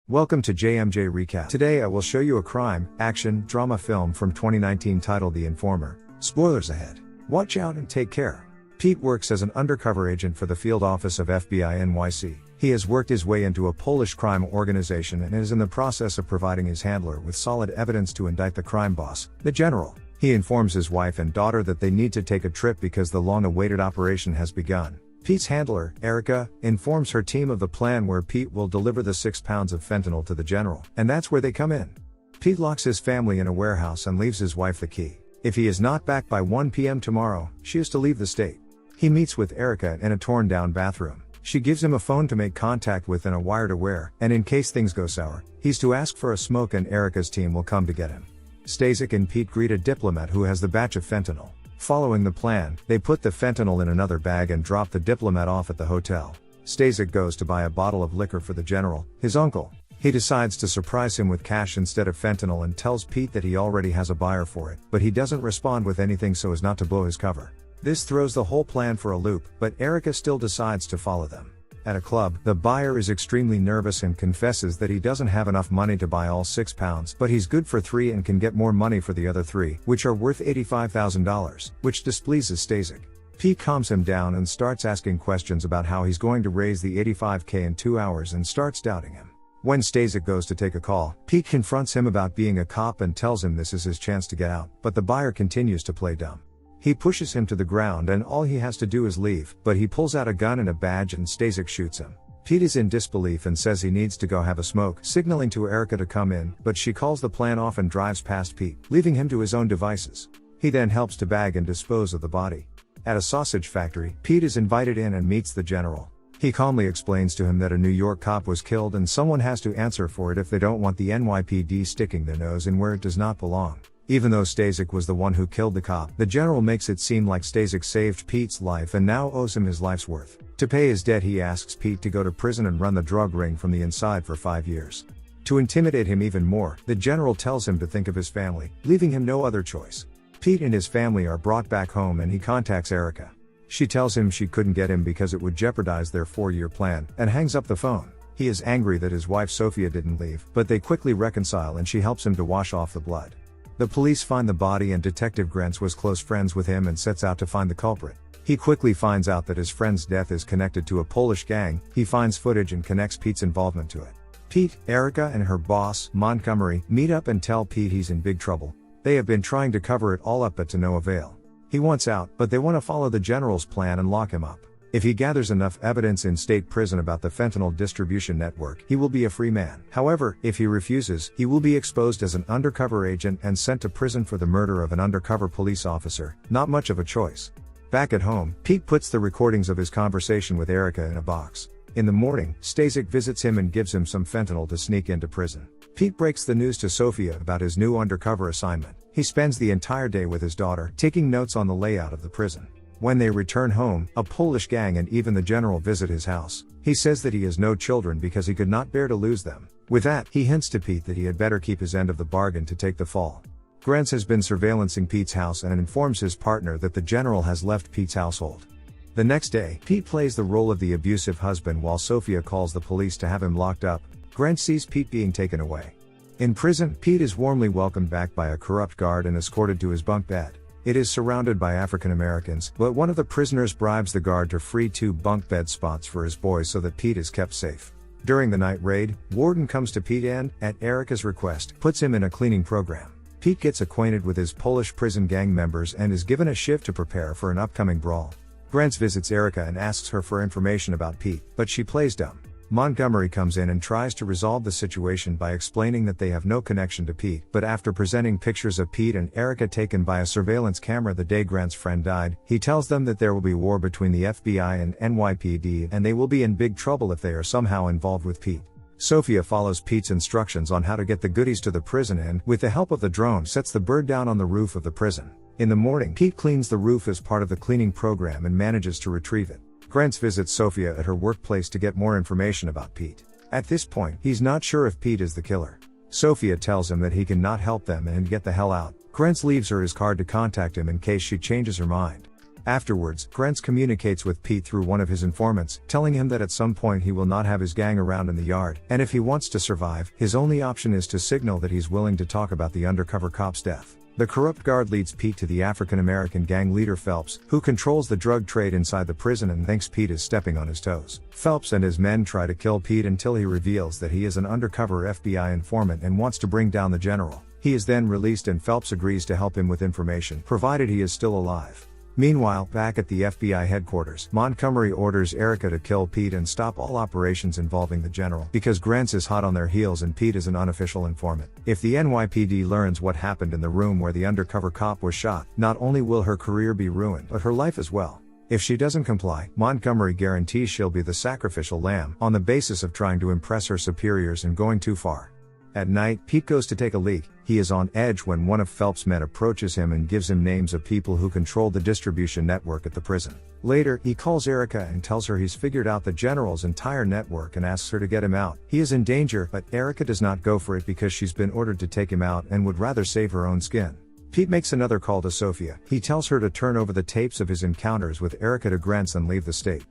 Welcome to JMJ Recap. Today I will show you a crime, action, drama film from 2019 titled The Informer. Spoilers ahead. Watch out and take care. Pete works as an undercover agent for the field office of FBI NYC. He has worked his way into a Polish crime organization and is in the process of providing his handler with solid evidence to indict the crime boss, the general. He informs his wife and daughter that they need to take a trip because the long-awaited operation has begun. Pete's handler, Erica, informs her team of the plan where Pete will deliver the 6 pounds of fentanyl to the general, and that's where they come in. Pete locks his family in a warehouse and leaves his wife the key. If he is not back by 1 p.m. tomorrow, she is to leave the state. He meets with Erica in a torn-down bathroom. She gives him a phone to make contact with and a wire to wear, and in case things go sour, he's to ask for a smoke and Erica's team will come to get him. Stasek and Pete greet a diplomat who has the batch of fentanyl. Following the plan, they put the fentanyl in another bag and drop the diplomat off at the hotel. Stasek goes to buy a bottle of liquor for the general, his uncle. He decides to surprise him with cash instead of fentanyl and tells Pete that he already has a buyer for it, but he doesn't respond with anything so as not to blow his cover. This throws the whole plan for a loop, but Erica still decides to follow them. At a club, the buyer is extremely nervous and confesses that he doesn't have enough money to buy all 6 pounds, but he's good for 3 and can get more money for the other 3, which are worth $85,000, which displeases Stasek. Pete calms him down and starts asking questions about how he's going to raise the $85K in 2 hours and starts doubting him. When Stasek goes to take a call, Pete confronts him about being a cop and tells him this is his chance to get out, but the buyer continues to play dumb. He pushes him to the ground and all he has to do is leave, but he pulls out a gun and a badge and Stasek shoots him. Pete is in disbelief and says he needs to go have a smoke, signaling to Erica to come in, but she calls the plan off and drives past Pete, leaving him to his own devices. He then helps to bag and dispose of the body. At a sausage factory, Pete is invited in and meets the general. He calmly explains to him that a New York cop was killed and someone has to answer for it if they don't want the NYPD sticking their nose in where it does not belong. Even though Stasek was the one who killed the cop, the general makes it seem like Stasek saved Pete's life and now owes him his life's worth. To pay his debt, he asks Pete to go to prison and run the drug ring from the inside for 5 years. To intimidate him even more, the general tells him to think of his family, leaving him no other choice. Pete and his family are brought back home and he contacts Erica. She tells him she couldn't get him because it would jeopardize their 4-year plan, and hangs up the phone. He is angry that his wife Sophia didn't leave, but they quickly reconcile and she helps him to wash off the blood. The police find the body and Detective Grants was close friends with him and sets out to find the culprit. He quickly finds out that his friend's death is connected to a Polish gang. He finds footage and connects Pete's involvement to it. Pete, Erica and her boss, Montgomery, meet up and tell Pete he's in big trouble. They have been trying to cover it all up but to no avail. He wants out, but they want to follow the general's plan and lock him up. If he gathers enough evidence in state prison about the fentanyl distribution network, he will be a free man. However, if he refuses, he will be exposed as an undercover agent and sent to prison for the murder of an undercover police officer. Not much of a choice. Back at home, Pete puts the recordings of his conversation with Erica in a box. In the morning, Stasek visits him and gives him some fentanyl to sneak into prison. Pete breaks the news to Sophia about his new undercover assignment. He spends the entire day with his daughter, taking notes on the layout of the prison. When they return home, a Polish gang and even the general visit his house. He says that he has no children because he could not bear to lose them. With that, he hints to Pete that he had better keep his end of the bargain to take the fall. Grants has been surveillancing Pete's house and informs his partner that the general has left Pete's household. The next day, Pete plays the role of the abusive husband while Sophia calls the police to have him locked up. Grant sees Pete being taken away. In prison, Pete is warmly welcomed back by a corrupt guard and escorted to his bunk bed. It is surrounded by African Americans, but one of the prisoners bribes the guard to free 2 bunk bed spots for his boys so that Pete is kept safe. During the night raid, Warden comes to Pete and, at Erica's request, puts him in a cleaning program. Pete gets acquainted with his Polish prison gang members and is given a shift to prepare for an upcoming brawl. Grants visits Erica and asks her for information about Pete, but she plays dumb. Montgomery comes in and tries to resolve the situation by explaining that they have no connection to Pete, but after presenting pictures of Pete and Erica taken by a surveillance camera the day Grant's friend died, he tells them that there will be war between the FBI and NYPD and they will be in big trouble if they are somehow involved with Pete. Sophia follows Pete's instructions on how to get the goodies to the prison and, with the help of the drone, sets the bird down on the roof of the prison. In the morning, Pete cleans the roof as part of the cleaning program and manages to retrieve it. Grants visits Sophia at her workplace to get more information about Pete. At this point, he's not sure if Pete is the killer. Sophia tells him that he cannot help them and get the hell out. Grants leaves her his card to contact him in case she changes her mind. Afterwards, Grant communicates with Pete through one of his informants, telling him that at some point he will not have his gang around in the yard, and if he wants to survive, his only option is to signal that he's willing to talk about the undercover cop's death. The corrupt guard leads Pete to the African-American gang leader Phelps, who controls the drug trade inside the prison and thinks Pete is stepping on his toes. Phelps and his men try to kill Pete until he reveals that he is an undercover FBI informant and wants to bring down the general. He is then released and Phelps agrees to help him with information, provided he is still alive. Meanwhile, back at the FBI headquarters, Montgomery orders Erica to kill Pete and stop all operations involving the general, because Grant is hot on their heels and Pete is an unofficial informant. If the NYPD learns what happened in the room where the undercover cop was shot, not only will her career be ruined, but her life as well. If she doesn't comply, Montgomery guarantees she'll be the sacrificial lamb, on the basis of trying to impress her superiors and going too far. At night, Pete goes to take a leak. He is on edge when one of Phelps' men approaches him and gives him names of people who control the distribution network at the prison. Later, he calls Erica and tells her he's figured out the general's entire network and asks her to get him out. He is in danger, but Erica does not go for it because she's been ordered to take him out and would rather save her own skin. Pete makes another call to Sophia. He tells her to turn over the tapes of his encounters with Erica to Grant and leave the state.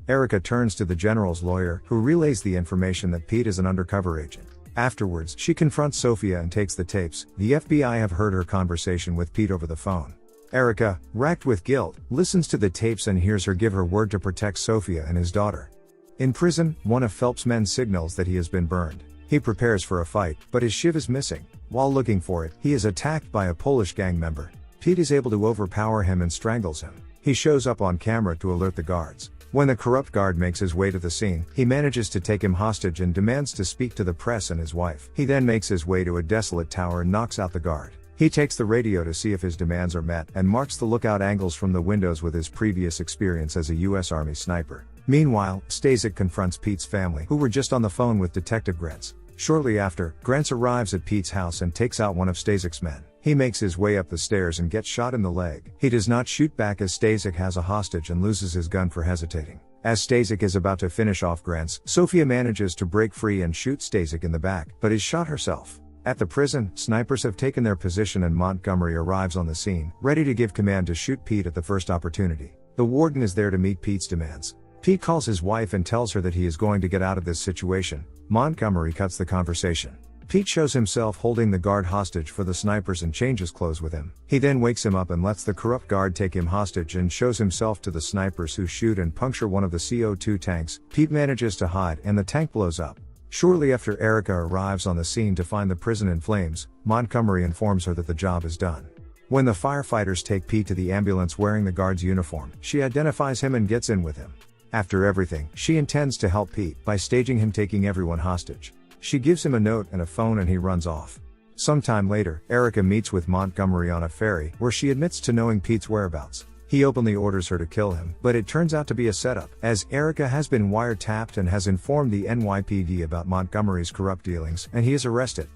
Erica turns to the general's lawyer, who relays the information that Pete is an undercover agent. Afterwards, she confronts Sophia and takes the tapes. The FBI have heard her conversation with Pete over the phone. Erica, racked with guilt, listens to the tapes and hears her give her word to protect Sophia and his daughter. In prison, one of Phelps' men signals that he has been burned. He prepares for a fight, but his shiv is missing. While looking for it, he is attacked by a Polish gang member. Pete is able to overpower him and strangles him. He shows up on camera to alert the guards. When the corrupt guard makes his way to the scene, he manages to take him hostage and demands to speak to the press and his wife. He then makes his way to a desolate tower and knocks out the guard. He takes the radio to see if his demands are met and marks the lookout angles from the windows with his previous experience as a U.S. Army sniper. Meanwhile, Stasek confronts Pete's family, who were just on the phone with Detective Grant. Shortly after, Grant arrives at Pete's house and takes out one of Stasek's men. He makes his way up the stairs and gets shot in the leg. He does not shoot back as Stasek has a hostage and loses his gun for hesitating. As Stasek is about to finish off Grant, Sophia manages to break free and shoot Stasek in the back, but is shot herself. At the prison, snipers have taken their position and Montgomery arrives on the scene, ready to give command to shoot Pete at the first opportunity. The warden is there to meet Pete's demands. Pete calls his wife and tells her that he is going to get out of this situation. Montgomery cuts the conversation. Pete shows himself holding the guard hostage for the snipers and changes clothes with him. He then wakes him up and lets the corrupt guard take him hostage and shows himself to the snipers, who shoot and puncture one of the CO2 tanks. Pete manages to hide and the tank blows up. Shortly after Erica arrives on the scene to find the prison in flames, Montgomery informs her that the job is done. When the firefighters take Pete to the ambulance wearing the guard's uniform, she identifies him and gets in with him. After everything, she intends to help Pete by staging him taking everyone hostage. She gives him a note and a phone and he runs off. Sometime later, Erica meets with Montgomery on a ferry, where she admits to knowing Pete's whereabouts. He openly orders her to kill him, but it turns out to be a setup, as Erica has been wiretapped and has informed the NYPD about Montgomery's corrupt dealings, and he is arrested.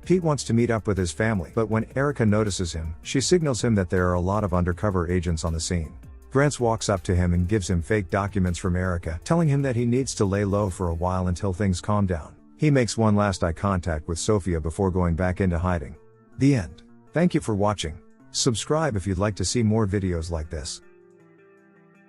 Pete wants to meet up with his family, but when Erica notices him, she signals him that there are a lot of undercover agents on the scene. Grant walks up to him and gives him fake documents from Erica, telling him that he needs to lay low for a while until things calm down. He makes one last eye contact with Sophia before going back into hiding. The end. Thank you for watching. Subscribe if you'd like to see more videos like this.